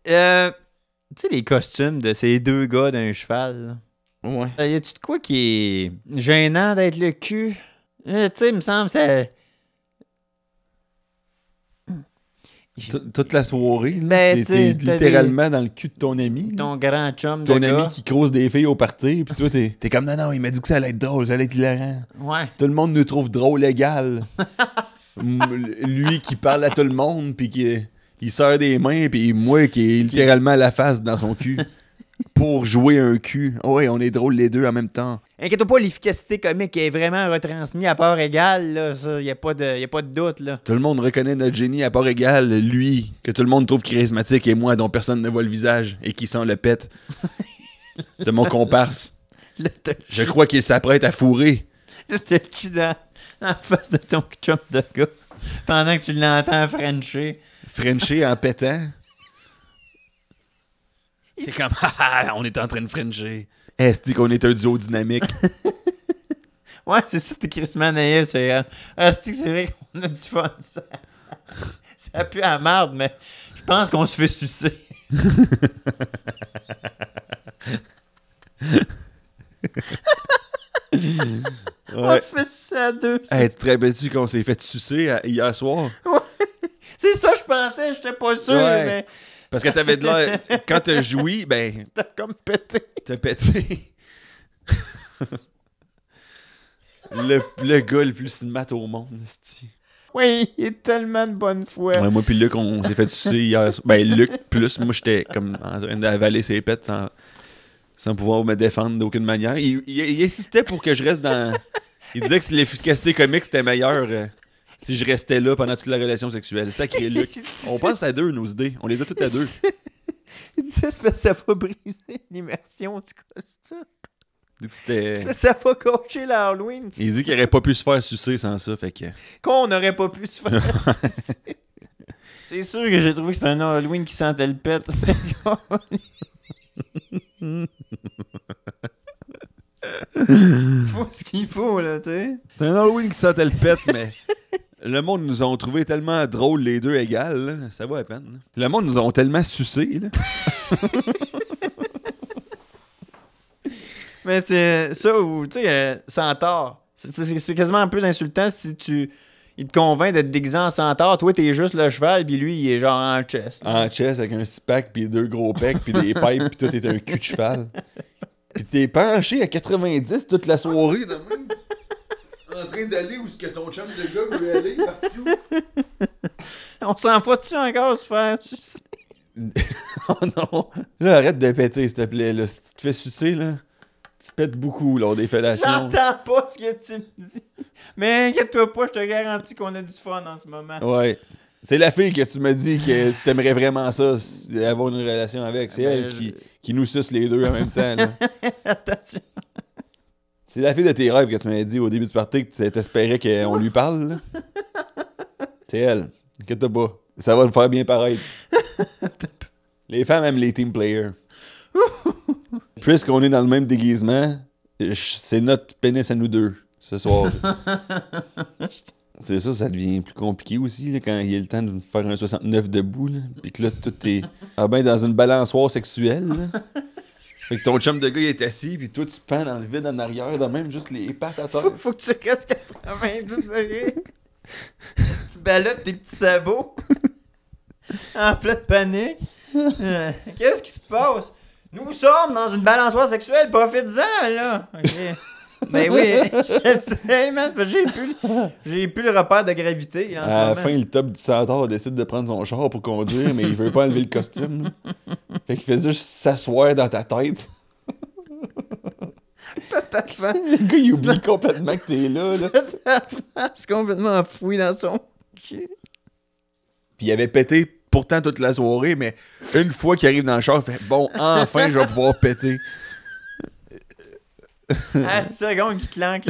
Tu sais, les costumes de ces deux gars d'un cheval, là. Ouais. Y a-tu de quoi qui est gênant d'être le cul? Tu sais, il me semble, c'est... Toute la soirée, là, Ben, t'es t'as littéralement dans le cul de ton ami. Ton grand chum de Ton gars. ami qui croise des filles au party, puis toi, t'es comme non, il m'a dit que ça allait être drôle, ça allait être hilarant. Ouais. Tout le monde nous trouve drôle égal. Lui qui parle à tout le monde, puis qui il serre des mains, puis moi qui est littéralement la face dans son cul. Pour jouer un cul. Ouais, on est drôles les deux en même temps. Inquiète-toi pas, l'efficacité comique est vraiment retransmise à part égale, là. Ça, y a pas de doute, là. Tout le monde reconnaît notre génie à part égale, lui, que tout le monde trouve charismatique, et moi, dont personne ne voit le visage, et qui sent le pet. C'est mon comparse. Je crois qu'il s'apprête à fourrer. Là, t'as le cul dans la face de ton chum de gars pendant que tu l'entends frencher. Frencher en pétant. C'est comme, on est en train de frencher. Est-ce qu'on est un duo dynamique? Ouais, c'est ça, t'es crissement naïf. C'est vrai qu'on a du fun. Ça pue à la merde, mais je pense qu'on se fait sucer. On se fait sucer à deux. Hey, tu te rappelles-tu qu'on s'est fait sucer hier soir? Ouais. C'est ça, je pensais, j'étais pas sûr, Ouais. mais... Parce que t'avais de l'air... Quand t'as joui, ben... T'as comme pété. T'as pété. le gars le plus smart au monde, esti. Oui, il est tellement de bonne foi. Ouais, moi puis Luc, on s'est fait sucer hier soir. Ben, Luc, plus, moi, j'étais comme en train d'avaler ses pets sans pouvoir me défendre d'aucune manière. Il insistait pour que je reste dans... Il disait que l'efficacité comique, c'était meilleur si je restais là pendant toute la relation sexuelle. Sacré Luc. On pense à deux, nos idées. On les a toutes à deux. Il disait c'est parce que ça va briser l'immersion du costume. C'était... Ça va coacher l'Halloween. Il dit qu'il aurait pas pu se faire sucer sans ça, fait que... Qu'on n'aurait pas pu se faire sucer. C'est sûr que j'ai trouvé que c'était un Halloween qui sentait le pet. Faut ce qu'il faut, là, tu sais. C'est un Halloween qui sentait le pet, mais... Le monde nous ont trouvé tellement drôles les deux égales, là. Ça vaut la peine. Là. Le monde nous ont tellement sucés, là. Mais c'est ça où, tu sais, centaure. C'est quasiment un peu insultant si il te convainc d'être déguisé en centaure. Toi, t'es juste le cheval, puis lui, il est genre en chest. En chest, avec un six-pack, puis deux gros pecs, puis des pipes, puis toi, t'es un cul de cheval. Puis t'es penché à 90 toute la soirée, de même. En train d'aller où est-ce que ton chum de gars veut aller, partout. On s'en fout-tu encore se faire sucer? Oh non. Là, arrête de péter, s'il te plaît. Là. Si tu te fais sucer, là, tu pètes beaucoup lors des fellations. J'entends pas ce que tu me dis. Mais inquiète-toi pas, je te garantis qu'on a du fun en ce moment. Ouais. C'est la fille que tu m'as dit que t'aimerais vraiment ça, avoir une relation avec. C'est elle qui nous suce les deux en même temps. Là. Attention. C'est la fille de tes rêves que tu m'as dit au début du party que t'espérais qu'on lui parle. Là. C'est elle. Inquiète-toi pas. Ça va le faire bien paraître. Les femmes aiment les team players. Puisqu'on est dans le même déguisement, c'est notre pénis à nous deux ce soir. C'est ça, ça devient plus compliqué aussi là, quand il y a le temps de faire un 69 debout. Là, puis que là, tout est dans une balançoire sexuelle. Là. Fait que ton chum de gars il est assis, puis toi tu pends dans le vide en arrière, de même juste les pattes à terre. Faut que tu restes 90 degrés. Tu balottes tes petits sabots. En pleine panique. Qu'est-ce qui se passe? Nous sommes dans une balançoire sexuelle, profite-en, là. OK. Ben oui, je sais, man, parce que j'ai plus le repère de gravité là, en ce À la moment. fin, le top du centaure décide de prendre son char pour conduire, mais il veut pas enlever le costume. Là. Fait qu'il fait juste s'asseoir dans ta tête. Le gars, il oublie complètement que t'es là. Ta face complètement enfouie dans son cul. Puis il avait pété pourtant toute la soirée, mais une fois qu'il arrive dans le char, il fait « Bon, enfin, je vais pouvoir péter. » À 10 secondes qui claque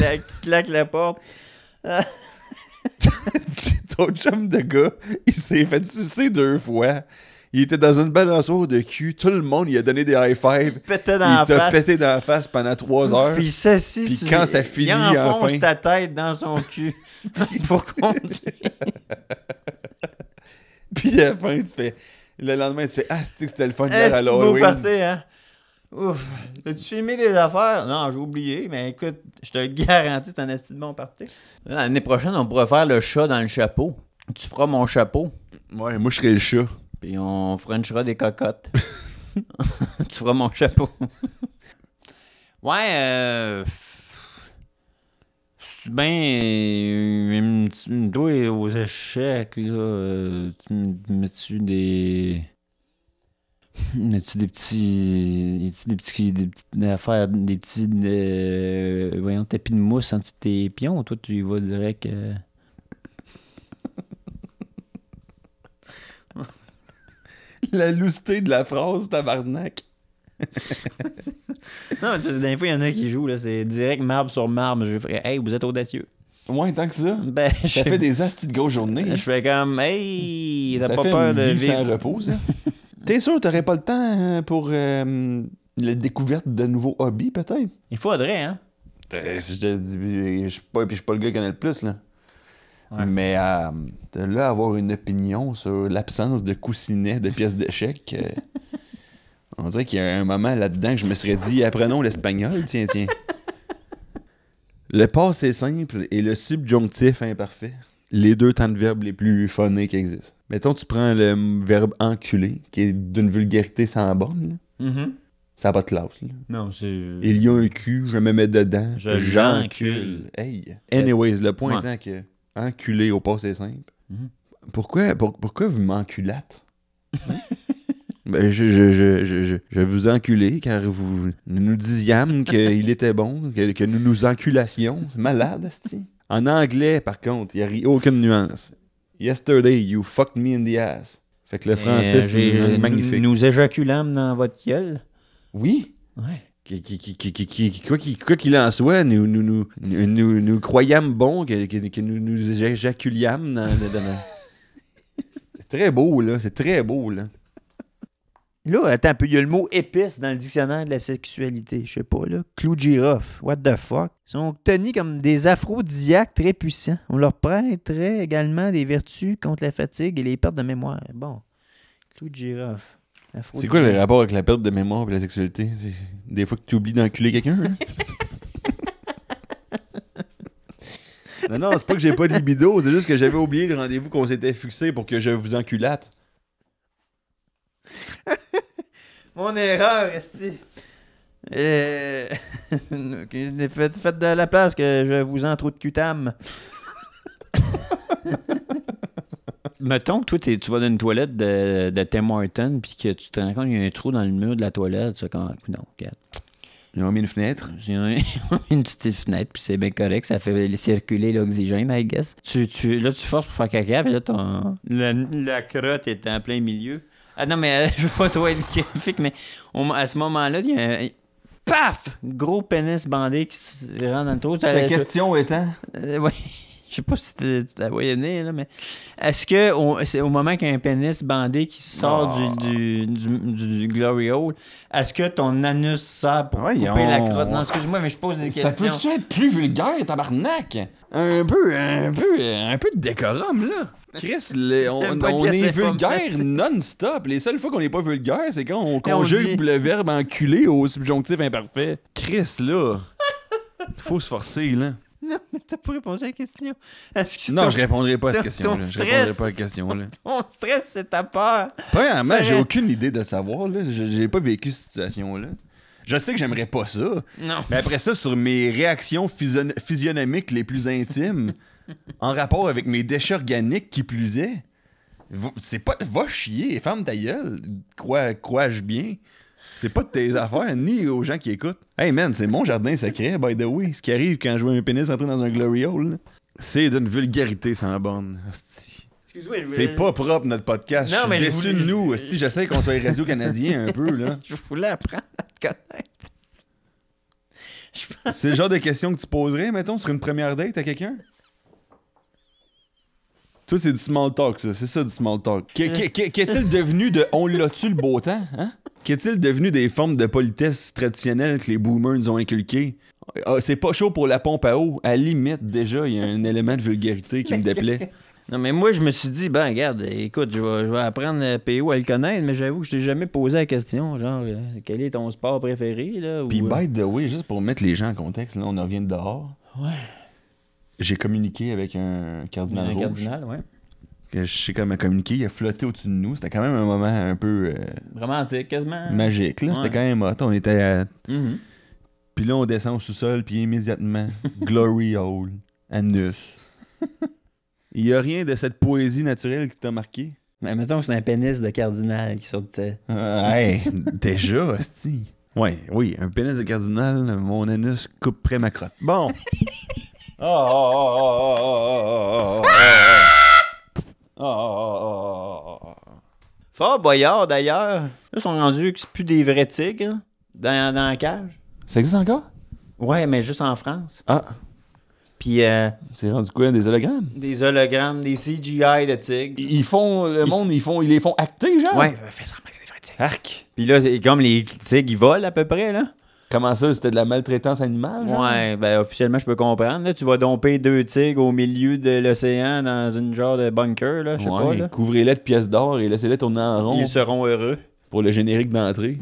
la porte. Ton chum de gars, il s'est fait sucer 2 fois. Il était dans une balançoire de cul. Tout le monde, il a donné des high-fives. Il pétait dans la Il t'a face. pété dans la face pendant 3 heures. Puis il s'assit Puis sur- quand ça finit, il enfonce enfin. ta tête dans son cul pour conduire. Puis à la fin, tu fais Le lendemain, tu fais « Ah, c'est que c'était le fun hier Est-ce à que c'est beau l'Halloween. » party, hein? Ouf. T'as-tu filmé des affaires? Non, j'ai oublié, mais écoute, je te le garantis, c'est un esti de bon party. L'année prochaine, on pourrait faire le chat dans le chapeau. Tu feras mon chapeau, Ouais, moi, je serais le chat. puis on frenchera des cocottes. Tu feras mon chapeau. Ouais, c'est bien. Toi, aux échecs, là, tu mets-tu des. Mets-tu des petits. Des petites affaires, des petits. Voyons, tapis de mousse en dessous de tes pions? Toi, tu y vas direct. La lousseté de la phrase, tabarnak. Non, mais des fois, il y en a qui jouent, là, c'est direct marbre sur marbre. Je fais, hey, vous êtes audacieux. Ouais, tant que ça. Ben, Ça fait des astis de grosses journées. Je fais comme, hey, t'as Ça pas fait peur une de vie vivre. sans repos, ça. T'es sûr que t'aurais pas le temps pour la découverte de nouveaux hobbies, peut-être? Il faudrait, hein? Si je te dis, je suis pas le gars qui connaît le plus, là. Ouais. Mais de là, avoir une opinion sur l'absence de coussinets de pièces d'échecs, on dirait qu'il y a un moment là-dedans que je me serais dit, apprenons l'espagnol, tiens. Le passé simple et le subjonctif imparfait. Les deux temps de verbe les plus phonés qui existent. Mettons, tu prends le verbe enculer, qui est d'une vulgarité sans borne, là. Mm-hmm. Ça n'a pas de classe, là. Non, c'est. Il y a un cul, je me mets dedans, J'encule. Hey. Anyways, le point Ouais. étant que enculer au passé simple. Mhm. Pourquoi vous m'enculâtes? Ben, je vous enculais car vous nous disiâmes qu'il était bon, que nous nous enculassions. C'est malade, asti. En anglais, par contre, il n'y a aucune nuance. Yesterday, you fucked me in the ass. Fait que le français, c'est magnifique. Nous éjaculâmes dans votre gueule. Oui. Ouais. Quoi qu'il en soit, nous croyâmes bon que nous éjaculiâmes dans... C'est très beau, là. C'est très beau, là. Là, attends un peu, il y a le mot épice dans le dictionnaire de la sexualité. Je sais pas, là. Clou de girofle. What the fuck? Ils sont tenus comme des aphrodisiaques très puissants. On leur prêterait également des vertus contre la fatigue et les pertes de mémoire. Bon. Clou de girofle. C'est quoi le rapport avec la perte de mémoire et la sexualité? C'est des fois que tu oublies d'enculer quelqu'un, hein? Non, c'est pas que j'ai pas de libido, c'est juste que j'avais oublié le rendez-vous qu'on s'était fixé pour que je vous enculate. Mon erreur, esti. Faites de la place que je vous en trop de cutam. Mettons que toi, tu vas dans une toilette de Tim Hortons puis que tu te rends compte qu'il y a un trou dans le mur de la toilette. Tu fais comme, non, regarde. Ils ont mis une fenêtre. J'ai une petite fenêtre, puis c'est bien correct. Ça fait circuler l'oxygène, I guess. Là, tu forces pour faire caca, puis là, la crotte est en plein milieu. Ah non, mais je veux pas trop être graphique, mais à ce moment-là, il y a un... Paf! Gros pénis bandé qui se rentre dans le trou. Ta question étant... Oui. Je sais pas si tu la voyais venir, là, mais est-ce que c'est au moment qu'il y a un pénis bandé qui sort du glory hole, est-ce que ton anus sert pour couper la crotte? Non, excuse-moi, mais je pose des questions. Ça peut-tu être plus vulgaire, tabarnak? Un peu de décorum, là. Chris, on est vulgaire non-stop. Les seules fois qu'on n'est pas vulgaire, c'est quand on conjugue le verbe enculer au subjonctif imparfait. Chris, là. Faut se forcer, là. Non, mais t'as pas répondu à la question. Non, je répondrai pas à cette question-là. Ton Je répondrai pas à la question-là. Ton stress, c'est ta peur. Premièrement, j'ai aucune idée de savoir, là. J'ai pas vécu cette situation-là. Je sais que j'aimerais pas ça. Non. Mais après ça, sur mes réactions physionomiques les plus intimes, en rapport avec mes déchets organiques qui plus est, c'est pas... Va chier, ferme ta gueule. Crois-je bien. C'est pas de tes affaires, ni aux gens qui écoutent. Hey man, c'est mon jardin secret, by the way. Ce qui arrive quand je vois un pénis entrer dans un glory hole, là, c'est d'une vulgarité sans borne. Excuse-moi, c'est pas propre notre podcast. Non, je suis déçu de nous. J'essaie qu'on soit radio-canadien un peu, là. Je voulais apprendre à te connaître. C'est le genre de question que tu poserais, mettons, sur une première date à quelqu'un? Toi, c'est du small talk, ça. C'est ça, du small talk. Qu'est-il devenu de « on l'a-tu le beau temps », hein? Qu'est-il devenu des formes de politesse traditionnelles que les boomers nous ont inculquées? c'est pas chaud pour la pompe à eau. À la limite, déjà, il y a un élément de vulgarité qui me déplaît. Non, mais moi, je me suis dit, ben, regarde, écoute, je vais apprendre le PO à le connaître, mais j'avoue que je t'ai jamais posé la question, genre, quel est ton sport préféré, là? Puis, ou, by the way, juste pour mettre les gens en contexte, là, on en revient de dehors. Ouais. J'ai communiqué avec un cardinal Un rouge. cardinal, ouais. Que je sais comment communiquer. Il a flotté au-dessus de nous. C'était quand même un moment un peu Romantique, quasiment. magique. Là. C'était Ouais. quand même hot. On était à... Mhm. Puis là, on descend au sous-sol, puis immédiatement, Glory Hole, Anus. Il y a rien de cette poésie naturelle qui t'a marqué? Mais mettons que c'est un pénis de cardinal qui sortait. Hey, déjà, hostie. Ouais, oui, un pénis de cardinal, mon anus coupe près ma crotte. Bon. Fort Boyard, d'ailleurs. Là, ils sont rendus que c'est plus des vrais tigres dans la cage. Ça existe encore? Ouais, mais juste en France. Ah, Puis c'est rendu quoi, des hologrammes? des hologrammes, des CGI de tigres. Ils font, le monde, ils les font acter, genre? Ouais, fais semblant que c'est des vrais tigres. Arc. Puis là, c'est comme les tigres, ils volent à peu près, là. Comment ça, c'était de la maltraitance animale, genre? Ouais, ben officiellement, je peux comprendre. Là, tu vas domper 2 tigres au milieu de l'océan dans une genre de bunker, là, je sais pas, là. Couvrez-les de pièces d'or et laissez-les tourner en rond Ils seront heureux. pour le générique d'entrée.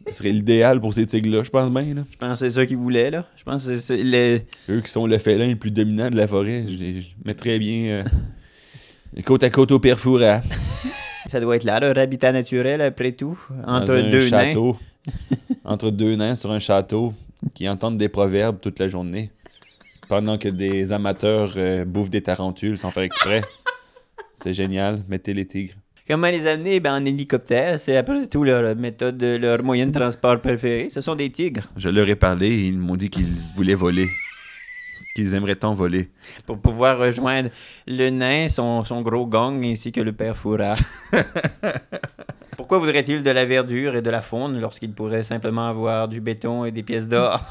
Ce serait l'idéal pour ces tigres-là, je pense bien. Là. Je pense que c'est ça qu'ils voulaient, là. Je pense que c'est le... Eux qui sont le félin le plus dominant de la forêt, je mettrais bien côte à côte au père Fouras. Ça doit être là, leur habitat naturel, après tout. Entre Dans un deux nains. château. Entre deux nains sur un château qui entendent des proverbes toute la journée. Pendant que des amateurs bouffent des tarentules sans faire exprès. C'est génial. Mettez les tigres. Comment les amener? Ben, en hélicoptère. C'est après tout leur méthode, leur moyen de transport préféré. Ce sont des tigres. Je leur ai parlé et ils m'ont dit qu'ils voulaient voler. Qu'ils aimeraient tant voler. Pour pouvoir rejoindre le nain, son gros gong, ainsi que le père Fouras. Pourquoi voudrait-il de la verdure et de la faune lorsqu'il pourrait simplement avoir du béton et des pièces d'or?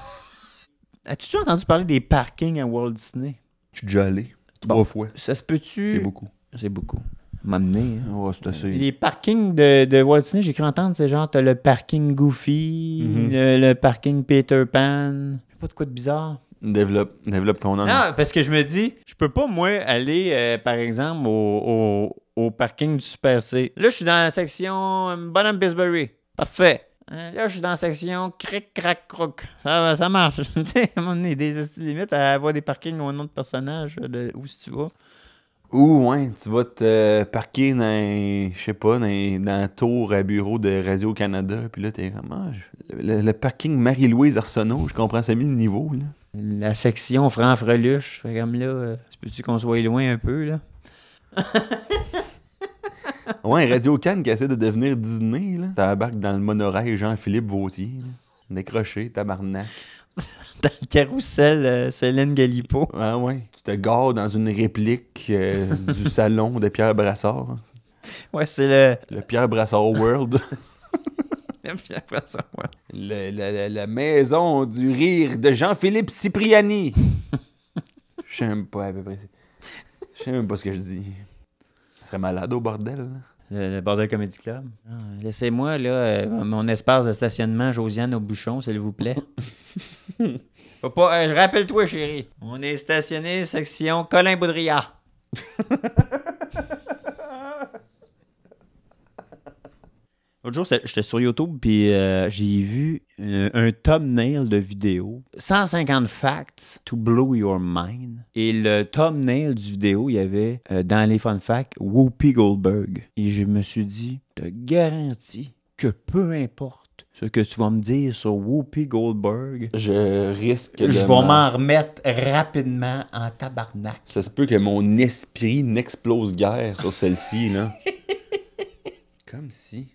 As-tu déjà entendu parler des parkings à Walt Disney? Je suis déjà allé. Bon. 3 fois. Ça se peut-tu? C'est beaucoup. C'est beaucoup. M'amener. Hein? Ouais, c'est assez. Les parkings de Walt Disney, j'ai cru entendre, c'est genre, t'as le parking Goofy, Mhm. le parking Peter Pan. Je sais pas de quoi de bizarre. Développe ton nom. Non, parce que je me dis, je peux pas, moi, aller, par exemple, au parking du Super C. Là, je suis dans la section Bonhomme Pillsbury. Parfait. Là, je suis dans la section Cric, Crac, Croc. Ça marche. Tu sais, à un moment donné, des limites à avoir des parkings au nom de personnages, où si tu vas. Ou, ouais, tu vas te parquer dans, je sais pas, dans la tour à bureau de Radio-Canada, puis là, t'es comme, le parking Marie-Louise Arsenault, je comprends, ça a mis le niveau, là. La section Franc-Freluche. Fait comme là, peux-tu qu'on soit loin un peu, là? Ouais, Radio-Can qui essaie de devenir Disney, là. T'embarques dans le monorail Jean-Philippe Vautier, là. Décroché, tabarnak. Dans le carrousel Céline Galipo. Ah ouais. Tu te gares dans une réplique du salon de Pierre Brassard. Ouais, c'est Le Pierre Brassard World. Pierre Brassard, ouais. La maison du rire de Jean-Philippe Cipriani. Je sais même pas à peu près. Je sais même pas ce que je dis. Ça serait malade au bordel, là. Le Bordel Comedy Club. Laissez-moi, là, mon espace de stationnement Josiane au bouchon, s'il vous plaît. Faut pas, rappelle-toi, chérie. On est stationné section Colin Boudria. L'autre jour, j'étais sur YouTube, puis j'ai vu un thumbnail de vidéo. 150 facts to blow your mind. Et le thumbnail du vidéo, il y avait, dans les fun facts, Whoopi Goldberg. Et je me suis dit, te garantis que peu importe ce que tu vas me dire sur Whoopi Goldberg, Je risque de... je vais m'en remettre rapidement en tabarnak. Ça se peut que mon esprit n'explose guère sur celle-ci, là. Comme si...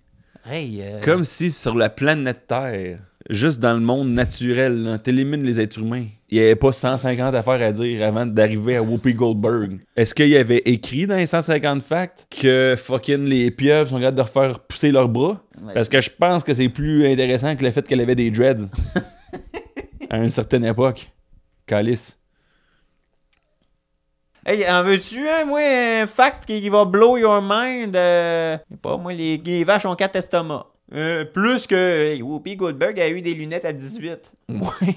Hey, Comme si sur la planète Terre, juste dans le monde naturel, là, t'élimines les êtres humains. Il n'y avait pas 150 affaires à dire avant d'arriver à Whoopi Goldberg. Est-ce qu'il y avait écrit dans les 150 facts que fucking les pieuvres sont capables de refaire pousser leurs bras? Ouais. Parce que je pense que c'est plus intéressant que le fait qu'elle avait des dreads. À une certaine époque. Calice. Hey, en veux-tu, hein, moi, un fact qui va blow your mind? Je sais pas, moi, les vaches ont 4 estomacs. Plus que Whoopi Goldberg a eu des lunettes à 18. Ouais.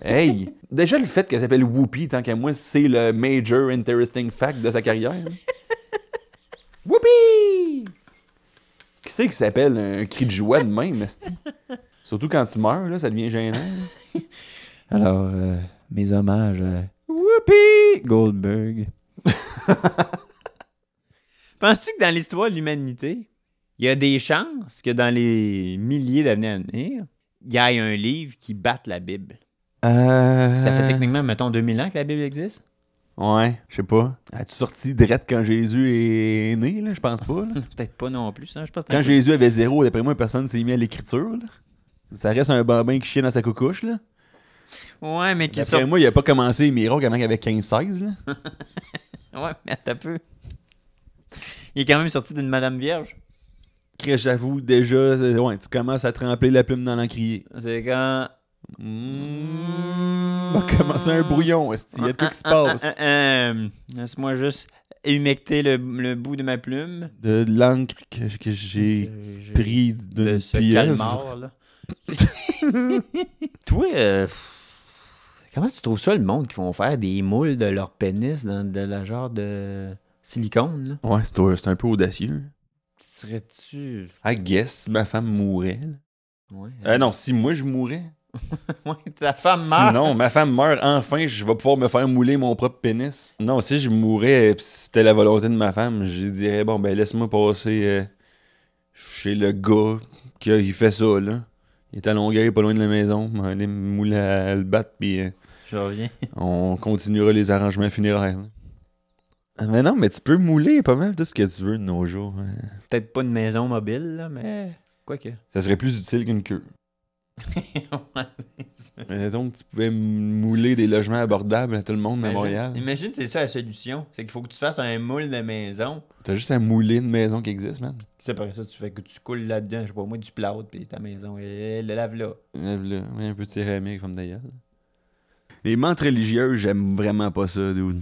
Hey! Déjà, le fait qu'elle s'appelle Whoopi, tant qu'à moi, c'est le major interesting fact de sa carrière. Whoopi! Qui c'est qui s'appelle un cri de joie de même, esti? Surtout quand tu meurs, là, ça devient gênant. Alors, mes hommages à Whoopi Goldberg. Penses-tu que dans l'histoire de l'humanité, il y a des chances que dans les milliers d'années à venir, il y ait un livre qui batte la Bible? Ça fait techniquement, mettons, 2000 ans que la Bible existe? Ouais, je sais pas. As-tu sorti direct quand Jésus est né, là? Je pense pas, là. Peut-être pas non plus, hein? Je pense que Quand Jésus avait 0, d'après moi, personne s'est mis à l'écriture, là. Ça reste un bambin qui chie dans sa coucouche, là. Ouais, mais qui D'après moi, il a pas commencé les miracles avant qu'il avait 15-16, là. Ouais, mais attends un peu. Il est quand même sorti d'une Madame Vierge. Que j'avoue, déjà, ouais, tu commences à tremper la plume dans l'encrier. C'est quand... Va commencer un brouillon, esti. Il y a de quoi qui se passe. Laisse-moi juste humecter le bout de ma plume. De l'encre que j'ai pris de d'une ce pieuvre. calmar, là. Toi, comment tu trouves ça, le monde qui font faire des moules de leur pénis dans de la genre de silicone, là? Ouais, c'est un peu audacieux. Serais-tu... I guess, si ma femme mourait. Là. Ouais. Non, si moi je mourrais. Ouais, ta femme meurt. Sinon, ma femme meurt, enfin, je vais pouvoir me faire mouler mon propre pénis. Non, si je mourrais, pis c'était la volonté de ma femme, je dirais, bon, ben laisse-moi passer chez le gars qui fait ça, là. Il est à Longueuil, pas loin de la maison. On va aller me mouler à le battre, puis Je reviens. on continuera les arrangements funéraires. Là. Mais non, mais tu peux mouler pas mal tout ce que tu veux de nos jours. Hein. Peut-être pas une maison mobile, là, mais... Quoique. Ça serait plus utile qu'une queue. Ouais, c'est ça. Mais donc, tu pouvais mouler des logements abordables à tout le monde à Montréal. Imagine, c'est ça la solution. C'est qu'il faut que tu fasses un moule de maison. T'as juste à mouler une maison qui existe, man. C'est après ça, tu fais que tu coules là-dedans, je sais pas moi, du plâtre, puis ta maison, elle le lave là. Lève-le. Ouais, un peu de céramique, comme d'ailleurs. Les mantes religieuses, j'aime vraiment pas ça, dude. Ils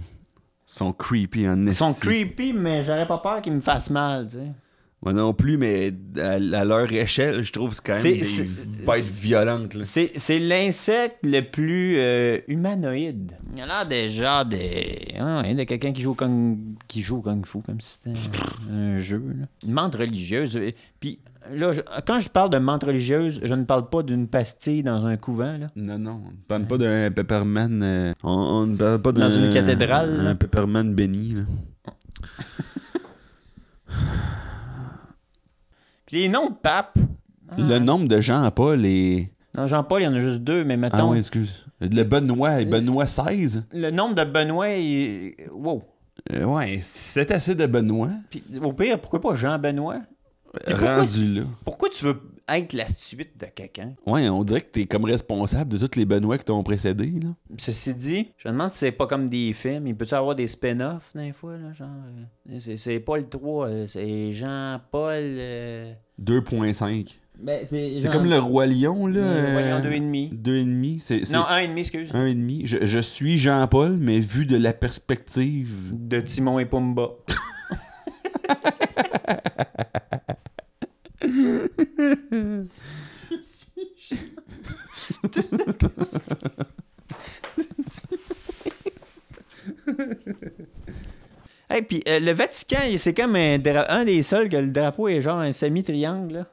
sont creepy en Ils esti. sont creepy, mais j'aurais pas peur qu'ils me fassent mal, tu sais. Moi non plus, mais à leur échelle, je trouve que c'est quand même C'est- des bêtes violentes. Là. C'est l'insecte le plus humanoïde. Il a l'air déjà de quelqu'un qui joue au Kung Fu, comme si c'était un jeu. Là. Une menthe religieuse. Puis là, quand je parle de menthe religieuse, je ne parle pas d'une pastille dans un couvent. Là. Non, on ne parle pas d'un pepperman. On ne parle pas Dans une cathédrale, là. Un pepperman béni. Là. Puis les noms de papes. Le nombre de Jean-Paul est. Non, Jean-Paul, il y en a juste 2, mais Ah mettons. oui, excuse. Le Benoît, Benoît 16. Le nombre de Benoît, wow. Ouais, c'est assez de Benoît. Puis au pire, pourquoi pas Jean-Benoît? Et pourquoi Rendu là. Pourquoi tu veux être la suite de quelqu'un? Ouais, on dirait que t'es comme responsable de tous les Benoît qui t'ont précédé, là. Ceci dit, je me demande si c'est pas comme des films. Il peut-tu avoir des spin-offs des fois, là, genre... c'est pas le 3, c'est Jean-Paul... 2.5. Ben, C'est comme le Roi Lion, là. Le Roi Lion 2,5. 2,5. C'est Non, 1,5, excuse. 1,5. Je suis Jean-Paul, mais vu de la perspective... De Timon et Pumba. Hey, puis le Vatican, c'est comme un des seuls que le drapeau est genre un semi-triangle, là.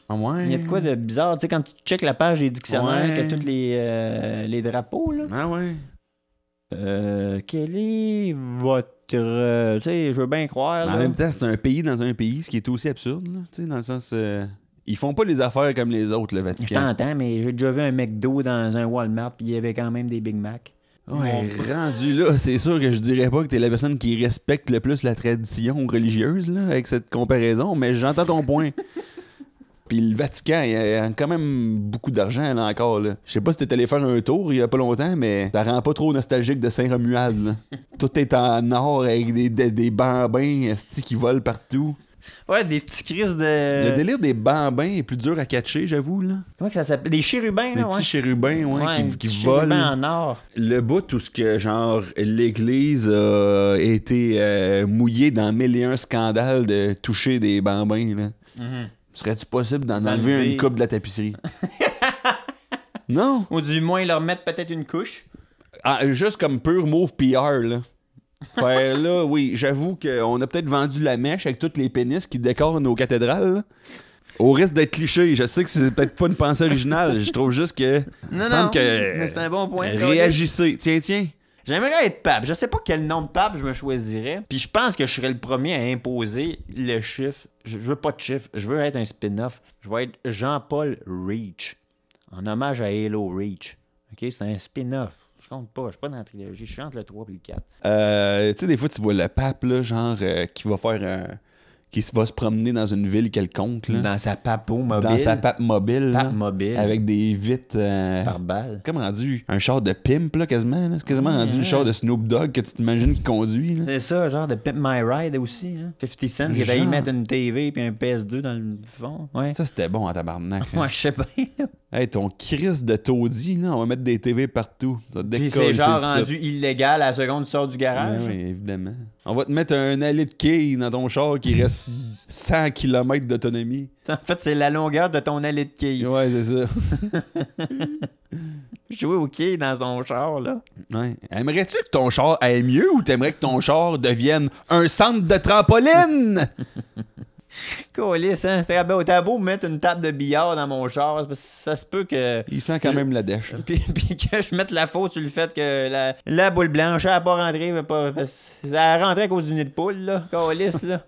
Ah ouais? Il y a de quoi de bizarre, tu sais, quand tu checkes la page des dictionnaires, Ouais. que tous les drapeaux, là. Ah ouais? Quel est votre... tu sais, je veux bien croire, En là. même temps, c'est un pays dans un pays, ce qui est aussi absurde, là. Tu sais, dans le sens... ils font pas les affaires comme les autres, le Je Vatican. t'entends, mais j'ai déjà vu un McDo dans un Walmart, puis il y avait quand même des Big Mac. Ouais, rendu là, c'est sûr que je dirais pas que t'es la personne qui respecte le plus la tradition religieuse, là, avec cette comparaison, mais j'entends ton point. Puis le Vatican, il y a quand même beaucoup d'argent, là, encore, là. Je sais pas si t'es allé faire un tour il y a pas longtemps, mais ça rend pas trop nostalgique de Saint-Romuald, là. Tout est en or, avec des bambins, esti, qui volent partout. Ouais, des petits crises de... Le délire des bambins est plus dur à catcher, j'avoue, là. Comment que ça s'appelle? Des chérubins, Des là, petits chérubins, Ouais, un qui petit volent. chérubin en or. Le bout où ce que, genre, l'Église a été mouillée dans 1001 scandales de toucher des bambins, là. Serait-tu possible d'en enlever D'enlever. une coupe de la tapisserie? Non? Ou du moins leur mettre peut-être une couche. Ah, juste comme pur move PR, là. Fait là, oui, j'avoue qu'on a peut-être vendu la mèche avec tous les pénis qui décorent nos cathédrales, là. Au risque d'être cliché, je sais que c'est peut-être pas une pensée originale, je trouve juste que... Non, semble non, que... mais c'est un bon point. Réagissez. Tiens. J'aimerais être pape. Je sais pas quel nom de pape je me choisirais. Puis je pense que je serais le premier à imposer le chiffre. Je veux pas de chiffre. Je veux être un spin-off. Je vais être Jean-Paul Reach. En hommage à Halo Reach. OK? C'est un spin-off. Je compte pas. Je suis pas dans la trilogie. Je suis entre le 3 et le 4. Tu sais, des fois, tu vois le pape, là, genre, qui va faire... qui va se promener dans une ville quelconque, là. Dans sa papo mobile. Dans sa pape mobile. Pape là, mobile. avec des vitres... Par balle. Comme rendu un char de pimp, là, quasiment. Là. C'est quasiment rendu un char de Snoop Dogg que tu t'imagines qui conduit. Là. C'est ça, genre de Pimp My Ride aussi. Là. 50 Cent qui était y mettre une TV puis un PS2 dans le fond. Ouais, Ça, c'était bon en tabarnak. ouais, je sais bien. là. Hey, ton Chris de taudis, là, on va mettre des TV partout. Ça Puis décolle, c'est genre le rendu illégal à la seconde tu sors du garage. Oui, évidemment. On va te mettre un allée de quilles dans ton char qui reste 100 km d'autonomie. En fait, c'est la longueur de ton allée de quilles. Ouais, c'est ça. Jouer au quilles dans ton char, là. Ouais. Aimerais-tu que ton char aille mieux ou t'aimerais que ton char devienne un centre de trampoline? Colis, hein? T'as beau mettre une table de billard dans mon char, parce que ça se peut que. Il sent quand même la dèche. Puis que je mette la faute sur le fait que la boule blanche, elle a pas rentré, elle a rentré à cause du nid de poule, là. Colis, là.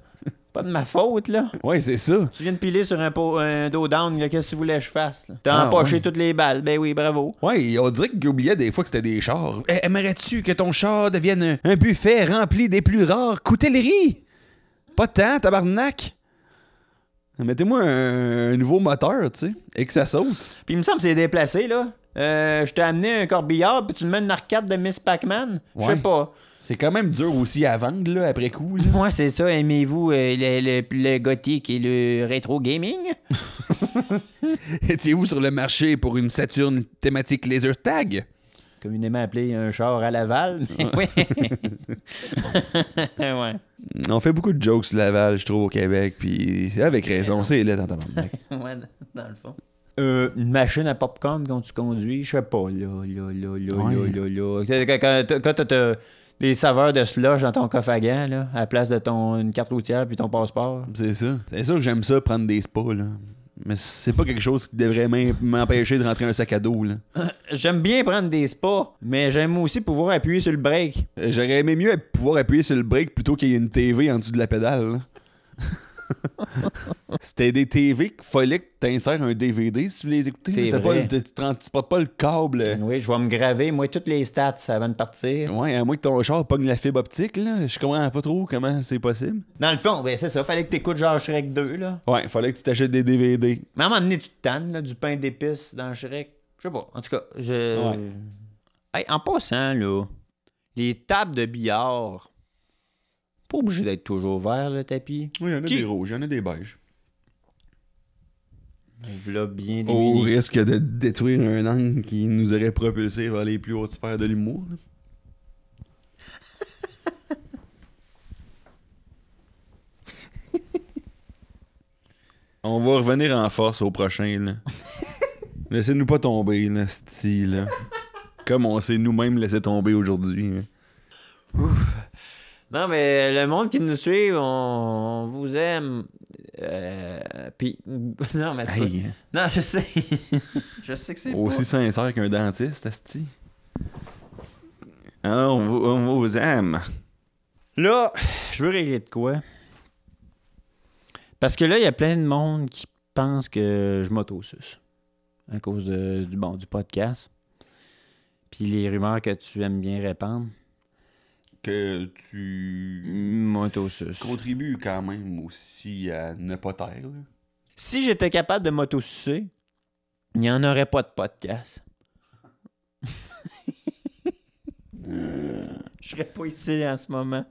Pas de ma faute, là. Ouais, c'est ça. Tu viens de piler sur un dos down, là. Qu'est-ce que tu voulais que je fasse, là? T'as empoché toutes les balles. Ben oui, bravo. Ouais, on dirait qu'il oubliait des fois que c'était des chars. Aimerais-tu que ton char devienne un buffet rempli des plus rares coutelleries? Pas tant, tabarnak. Mettez-moi un nouveau moteur, tu sais, et que ça saute. Puis il me semble que c'est déplacé, là. Je t'ai amené un corbillard, puis tu me mets une arcade de Miss Pac-Man. Je sais pas. C'est quand même dur aussi à vendre, là, après coup. Là. Ouais, c'est ça. Aimez-vous le gothique et le rétro gaming? Étiez-vous sur le marché pour une Saturn thématique laser tag? Communément appelé un char à Laval. Oui. Ouais. On fait beaucoup de jokes sur Laval, je trouve, au Québec, puis avec raison, c'est là dans ta bande. Ouais, dans le fond. Une machine à popcorn quand tu conduis, je sais pas, Quand t'as des saveurs de slush dans ton coffre à gants, là, à la place de une carte routière puis ton passeport. C'est ça. C'est sûr que j'aime ça, prendre des spas, là. Mais c'est pas quelque chose qui devrait m'empêcher de rentrer un sac à dos, là. J'aime bien prendre des spas, mais j'aime aussi pouvoir appuyer sur le break. J'aurais aimé mieux pouvoir appuyer sur le break plutôt qu'il y ait une TV en dessous de la pédale, là. C'était des TV qu'il fallait que tu insères un DVD si tu les écoutais. C'est vrai. Tu transportes pas le câble. Oui, je vais me graver, moi, toutes les stats avant de partir. Ouais, à moins que ton char pogne la fibre optique, là. Je comprends pas trop comment c'est possible. Dans le fond, ben c'est ça. Fallait que t'écoutes genre Shrek 2, là. Ouais, fallait que tu t'achètes des DVD. Mais à un moment donné, tu te tannes, là, du pain d'épices dans Shrek. Je sais pas. En tout cas, Ouais. Hey, en passant, là, les tables de billard, pas obligé d'être toujours vert, le tapis. Oui, il y en a Qui- des rouges, il y en a des beiges. Là, bien Au démunis. risque de détruire un angle qui nous aurait propulsé vers les plus hautes sphères de l'humour. là. On va revenir en force au prochain, là. Laissez-nous pas tomber, là, c'ti, là. Comme on s'est nous-mêmes laissé tomber aujourd'hui. Hein. Non, mais le monde qui nous suit, on vous aime. Puis. Non, mais c'est pas... Hey, Non, je sais. Je sais que c'est aussi sincère qu'un dentiste, asti. Ah, on vous aime. Là, je veux régler de quoi? Parce que là, il y a plein de monde qui pense que je m'auto-suce à cause du podcast. Puis les rumeurs que tu aimes bien répandre. Que tu M'auto-suce. contribues quand même aussi à ne pas taire. là. Si j'étais capable de m'auto-sucer, il n'y en aurait pas de podcast. Je serais pas ici en ce moment.